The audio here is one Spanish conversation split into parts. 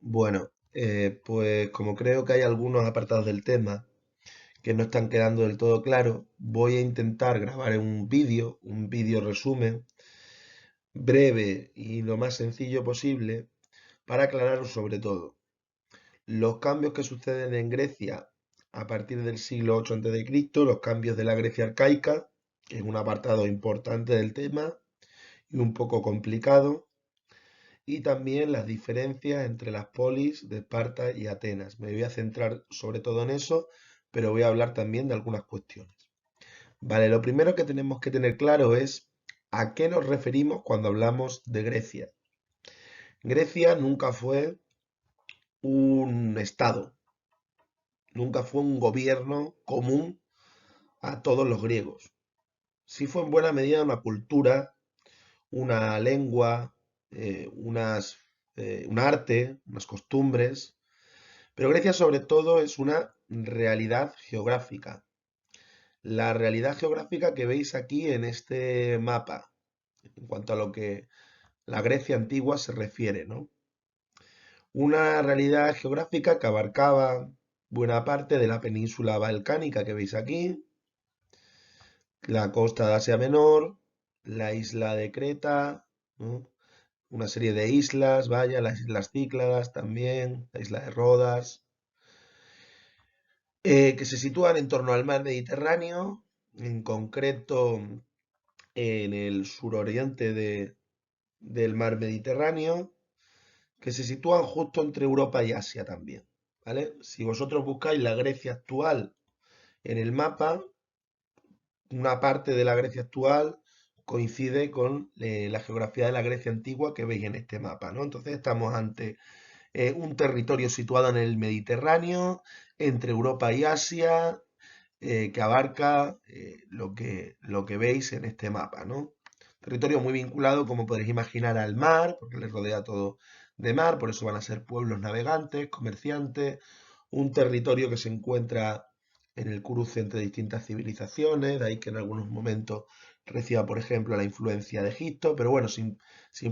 Bueno, pues como creo que hay algunos apartados del tema que no están quedando del todo claros, voy a intentar grabar un vídeo resumen breve y lo más sencillo posible para aclarar sobre todo los cambios que suceden en Grecia a partir del siglo VIII a.C., los cambios de la Grecia arcaica, que es un apartado importante del tema y un poco complicado, y también las diferencias entre las polis de Esparta y Atenas. Me voy a centrar sobre todo en eso, pero voy a hablar también de algunas cuestiones. Vale, lo primero que tenemos que tener claro es a qué nos referimos cuando hablamos de Grecia. Grecia nunca fue un estado, nunca fue un gobierno común a todos los griegos. Sí fue en buena medida una cultura, una lengua, un arte, unas costumbres. Pero Grecia sobre todo es una realidad geográfica. La realidad geográfica que veis aquí en este mapa, en cuanto a lo que la Grecia antigua se refiere, ¿no? Una realidad geográfica que abarcaba buena parte de la península balcánica que veis aquí, la costa de Asia Menor, la isla de Creta, ¿no? Una serie de islas, vaya, las islas Cícladas también, la isla de Rodas, que se sitúan en torno al mar Mediterráneo, en concreto en el suroriente del mar Mediterráneo, que se sitúan justo entre Europa y Asia también, ¿vale? Si vosotros buscáis la Grecia actual en el mapa, una parte de la Grecia actual coincide con la geografía de la Grecia antigua que veis en este mapa, ¿no? Entonces estamos ante un territorio situado en el Mediterráneo, entre Europa y Asia, que abarca lo que veis en este mapa, ¿no? Territorio muy vinculado, como podréis imaginar, al mar, porque les rodea todo de mar, por eso van a ser pueblos navegantes, comerciantes, un territorio que se encuentra en el cruce entre distintas civilizaciones, de ahí que en algunos momentos reciba, por ejemplo, la influencia de Egipto, pero bueno, sin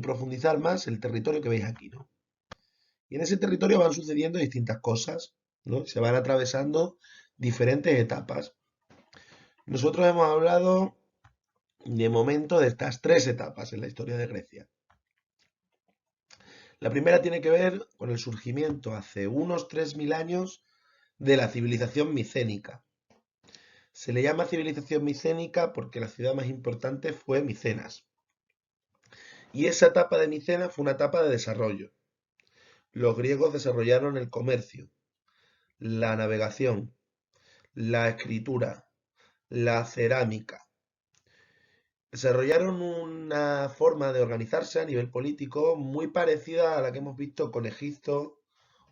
profundizar más, el territorio que veis aquí, ¿no? Y en ese territorio van sucediendo distintas cosas, ¿no? Se van atravesando diferentes etapas. Nosotros hemos hablado de momento de estas tres etapas en la historia de Grecia. La primera tiene que ver con el surgimiento hace unos 3.000 años de la civilización micénica. Se le llama civilización micénica porque la ciudad más importante fue Micenas. Y esa etapa de Micenas fue una etapa de desarrollo. Los griegos desarrollaron el comercio, la navegación, la escritura, la cerámica. Desarrollaron una forma de organizarse a nivel político muy parecida a la que hemos visto con Egipto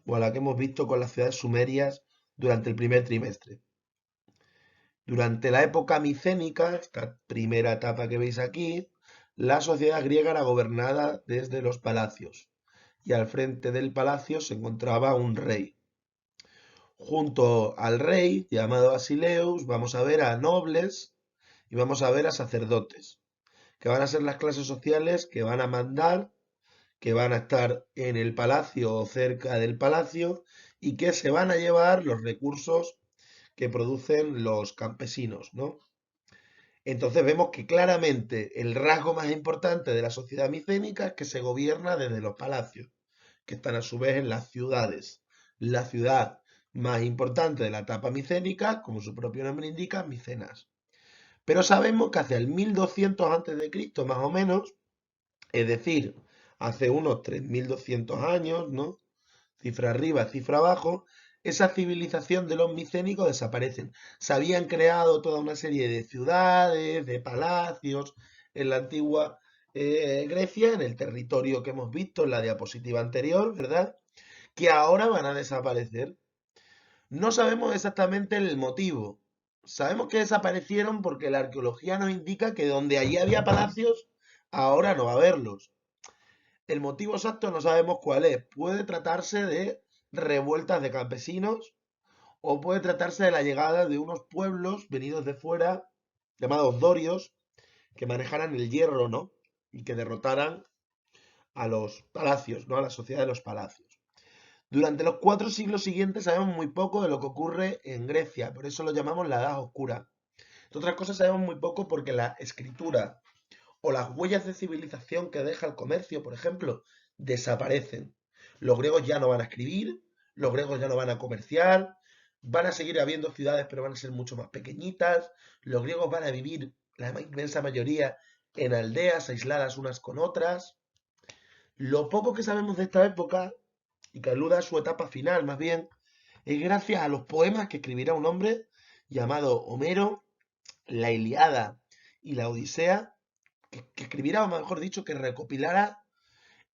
o a la que hemos visto con las ciudades sumerias durante el primer trimestre. Durante la época micénica, esta primera etapa que veis aquí, la sociedad griega era gobernada desde los palacios y al frente del palacio se encontraba un rey. Junto al rey, llamado Basileus, vamos a ver a nobles y vamos a ver a sacerdotes, que van a ser las clases sociales que van a mandar, que van a estar en el palacio o cerca del palacio y que se van a llevar los recursos que producen los campesinos, ¿no? Entonces vemos que claramente el rasgo más importante de la sociedad micénica es que se gobierna desde los palacios, que están a su vez en las ciudades. La ciudad más importante de la etapa micénica, como su propio nombre indica, Micenas. Pero sabemos que hacia el 1200 a.C., más o menos, es decir, hace unos 3200 años, ¿no? Cifra arriba, cifra abajo, esa civilización de los micénicos desaparecen. Se habían creado toda una serie de ciudades, de palacios en la antigua Grecia, en el territorio que hemos visto en la diapositiva anterior, ¿verdad? Que ahora van a desaparecer. No sabemos exactamente el motivo. Sabemos que desaparecieron porque la arqueología nos indica que donde allí había palacios, ahora no va a haberlos. El motivo exacto no sabemos cuál es. Puede tratarse de revueltas de campesinos o puede tratarse de la llegada de unos pueblos venidos de fuera, llamados dorios, que manejaran el hierro, ¿no? Y que derrotaran a los palacios, ¿no? A la sociedad de los palacios. Durante los 4 siglos siguientes sabemos muy poco de lo que ocurre en Grecia, por eso lo llamamos la Edad Oscura. De otras cosas sabemos muy poco porque la escritura o las huellas de civilización que deja el comercio, por ejemplo, desaparecen. Los griegos ya no van a escribir, los griegos ya no van a comerciar, van a seguir habiendo ciudades, pero van a ser mucho más pequeñitas. Los griegos van a vivir, la inmensa mayoría, en aldeas aisladas unas con otras. Lo poco que sabemos de esta época, y que aluda a su etapa final más bien, es gracias a los poemas que escribirá un hombre llamado Homero, la Iliada y la Odisea, que escribirá, o mejor dicho, que recopilará,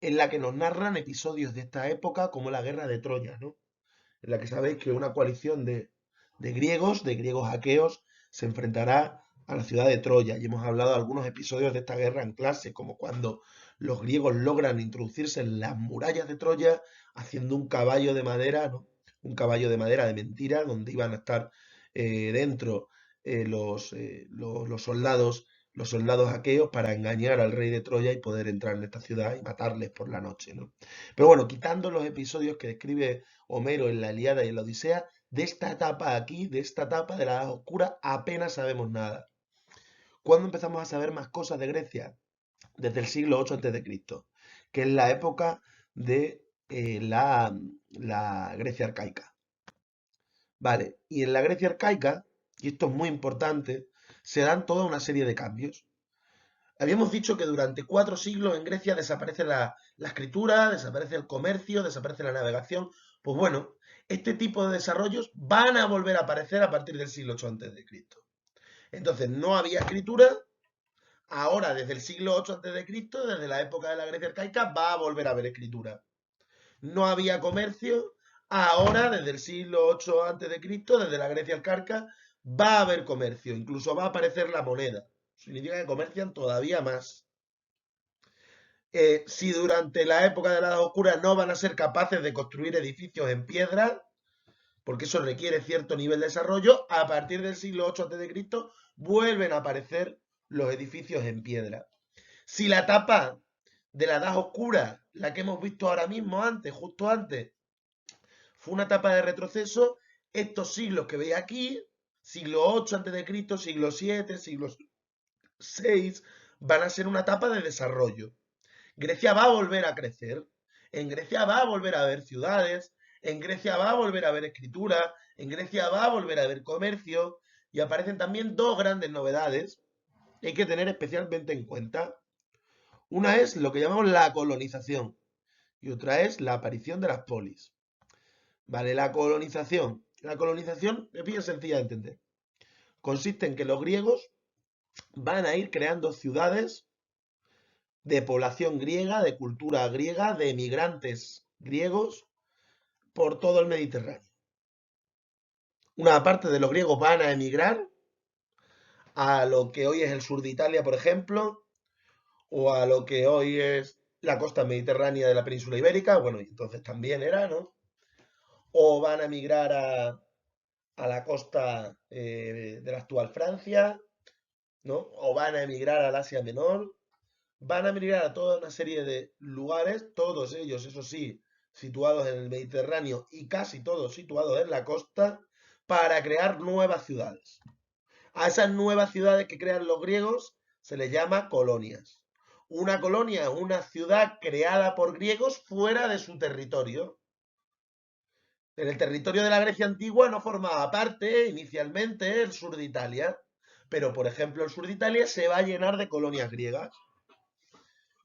en la que nos narran episodios de esta época, como la guerra de Troya, ¿no? En la que sabéis que una coalición de griegos aqueos, se enfrentará a la ciudad de Troya. Y hemos hablado de algunos episodios de esta guerra en clase, como cuando los griegos logran introducirse en las murallas de Troya haciendo un caballo de madera, ¿no? Un caballo de madera de mentira, donde iban a estar dentro los soldados aqueos para engañar al rey de Troya y poder entrar en esta ciudad y matarles por la noche, ¿no? Pero bueno, quitando los episodios que describe Homero en la Ilíada y en la Odisea, de esta etapa aquí, de esta etapa de la Edad Oscura, apenas sabemos nada. ¿Cuándo empezamos a saber más cosas de Grecia? Desde el siglo VIII a.C., que es la época de la Grecia arcaica. Vale, y en la Grecia arcaica, y esto es muy importante, se dan toda una serie de cambios. Habíamos dicho que durante 4 siglos en Grecia desaparece la escritura, desaparece el comercio, desaparece la navegación. Pues bueno, este tipo de desarrollos van a volver a aparecer a partir del siglo VIII a.C. Entonces, no había escritura, ahora desde el siglo VIII a.C., desde la época de la Grecia arcaica, va a volver a haber escritura. No había comercio, ahora desde el siglo VIII a.C., desde la Grecia arcaica, va a haber comercio, incluso va a aparecer la moneda. Significa que comercian todavía más. Si durante la época de la Edad Oscura no van a ser capaces de construir edificios en piedra, porque eso requiere cierto nivel de desarrollo, a partir del siglo VIII a.C. vuelven a aparecer los edificios en piedra. Si la etapa de la Edad Oscura, la que hemos visto ahora mismo antes, justo antes, fue una etapa de retroceso, estos siglos que veis aquí, siglo VIII a.C., siglo VII, siglo VI, van a ser una etapa de desarrollo. Grecia va a volver a crecer, en Grecia va a volver a haber ciudades, en Grecia va a volver a haber escritura, en Grecia va a volver a haber comercio, y aparecen también dos grandes novedades que hay que tener especialmente en cuenta. Una es lo que llamamos la colonización y otra es la aparición de las polis. Vale, la colonización. La colonización es bien sencilla de entender. Consiste en que los griegos van a ir creando ciudades de población griega, de cultura griega, de emigrantes griegos por todo el Mediterráneo. Una parte de los griegos van a emigrar a lo que hoy es el sur de Italia, por ejemplo, o a lo que hoy es la costa mediterránea de la península ibérica, bueno, y entonces también era, ¿no? O van a emigrar a la costa de la actual Francia, ¿no? O van a emigrar al Asia Menor, van a emigrar a toda una serie de lugares, todos ellos, eso sí, situados en el Mediterráneo y casi todos situados en la costa, para crear nuevas ciudades. A esas nuevas ciudades que crean los griegos se les llama colonias. Una colonia es una ciudad creada por griegos fuera de su territorio. En el territorio de la Grecia antigua no formaba parte inicialmente el sur de Italia, pero por ejemplo el sur de Italia se va a llenar de colonias griegas.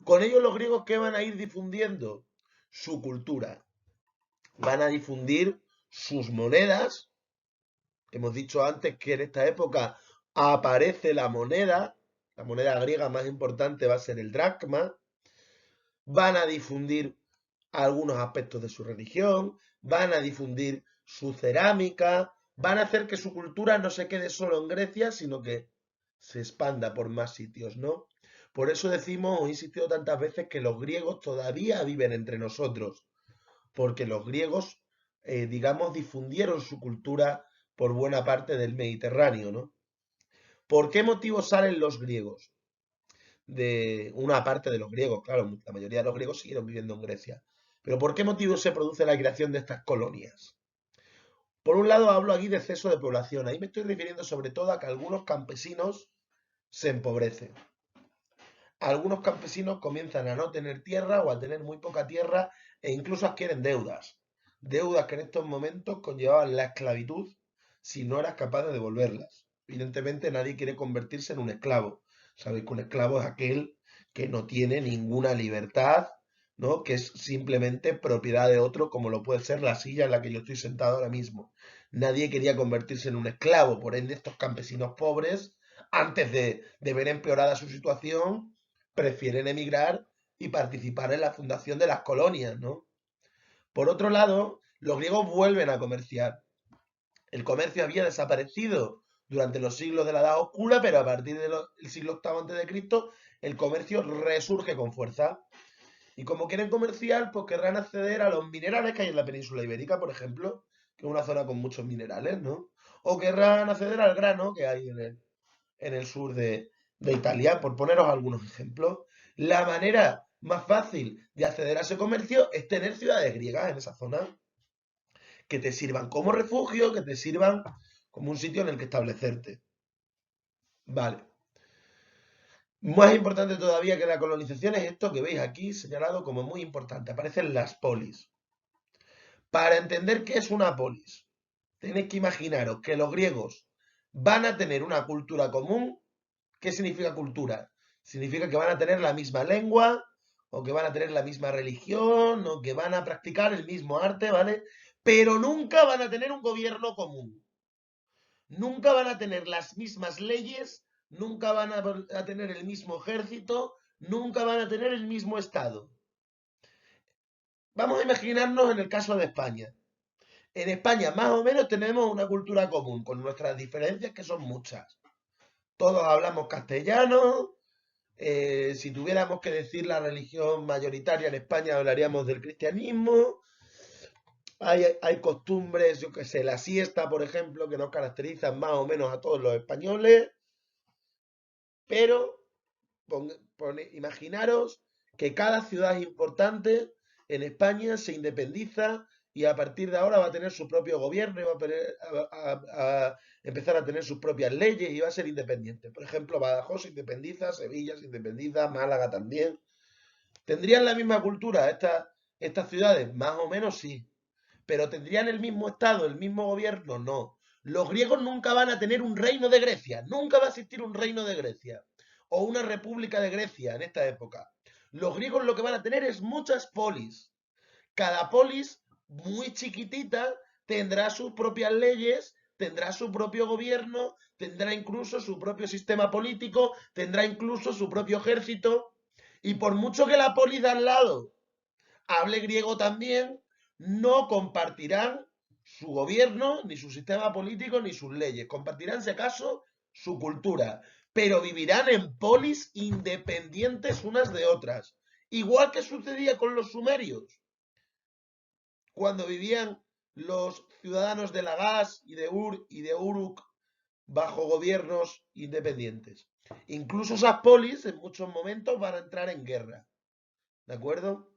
Con ello los griegos, ¿qué van a ir difundiendo? Su cultura. Van a difundir sus monedas. Hemos dicho antes que en esta época aparece la moneda griega más importante va a ser el dracma. Van a difundir algunos aspectos de su religión, van a difundir su cerámica, van a hacer que su cultura no se quede solo en Grecia, sino que se expanda por más sitios, ¿no? Por eso decimos, o he insistido tantas veces, que los griegos todavía viven entre nosotros, porque los griegos, digamos, difundieron su cultura por buena parte del Mediterráneo, ¿no? ¿Por qué motivo salen los griegos? De una parte de los griegos, claro, la mayoría de los griegos siguieron viviendo en Grecia. Pero ¿por qué motivo se produce la creación de estas colonias? Por un lado hablo aquí de exceso de población. Ahí me estoy refiriendo sobre todo a que algunos campesinos se empobrecen. Algunos campesinos comienzan a no tener tierra o a tener muy poca tierra e incluso adquieren deudas. Deudas que en estos momentos conllevaban la esclavitud si no eras capaz de devolverlas. Evidentemente nadie quiere convertirse en un esclavo. Sabéis que un esclavo es aquel que no tiene ninguna libertad, ¿no? Que es simplemente propiedad de otro, como lo puede ser la silla en la que yo estoy sentado ahora mismo. Nadie quería convertirse en un esclavo, por ende estos campesinos pobres, antes de ver empeorada su situación, prefieren emigrar y participar en la fundación de las colonias, ¿no? Por otro lado, los griegos vuelven a comerciar. El comercio había desaparecido durante los siglos de la Edad Oscura, pero a partir del siglo VIII a.C., el comercio resurge con fuerza. Y como quieren comerciar, pues querrán acceder a los minerales que hay en la península ibérica, por ejemplo, que es una zona con muchos minerales, ¿no? O querrán acceder al grano que hay en el sur de Italia, por poneros algunos ejemplos. La manera más fácil de acceder a ese comercio es tener ciudades griegas en esa zona que te sirvan como refugio, que te sirvan como un sitio en el que establecerte. Vale. Más importante todavía que la colonización es esto que veis aquí señalado como muy importante. Aparecen las polis. Para entender qué es una polis, tenéis que imaginaros que los griegos van a tener una cultura común. ¿Qué significa cultura? Significa que van a tener la misma lengua, o que van a tener la misma religión, o que van a practicar el mismo arte, ¿vale? Pero nunca van a tener un gobierno común. Nunca van a tener las mismas leyes, nunca van a tener el mismo ejército, nunca van a tener el mismo Estado. Vamos a imaginarnos en el caso de España. En España más o menos tenemos una cultura común, con nuestras diferencias que son muchas. Todos hablamos castellano. Si tuviéramos que decir la religión mayoritaria en España, hablaríamos del cristianismo. Hay costumbres, yo qué sé, la siesta, por ejemplo, que nos caracterizan más o menos a todos los españoles. Pero imaginaros que cada ciudad importante en España se independiza y a partir de ahora va a tener su propio gobierno y va a empezar a tener sus propias leyes y va a ser independiente. Por ejemplo, Badajoz se independiza, Sevilla se independiza, Málaga también. ¿Tendrían la misma cultura estas ciudades? Más o menos sí. ¿Pero tendrían el mismo Estado, el mismo gobierno? No. Los griegos nunca van a tener un reino de Grecia. Nunca va a existir un reino de Grecia. O una república de Grecia en esta época. Los griegos lo que van a tener es muchas polis. Cada polis, muy chiquitita, tendrá sus propias leyes, tendrá su propio gobierno, tendrá incluso su propio sistema político, tendrá incluso su propio ejército. Y por mucho que la polis de al lado hable griego también, no compartirán su gobierno, ni su sistema político, ni sus leyes. Compartirán, si acaso, su cultura, pero vivirán en polis independientes unas de otras. Igual que sucedía con los sumerios, cuando vivían los ciudadanos de Lagash y de Ur y de Uruk bajo gobiernos independientes. Incluso esas polis en muchos momentos van a entrar en guerra. ¿De acuerdo?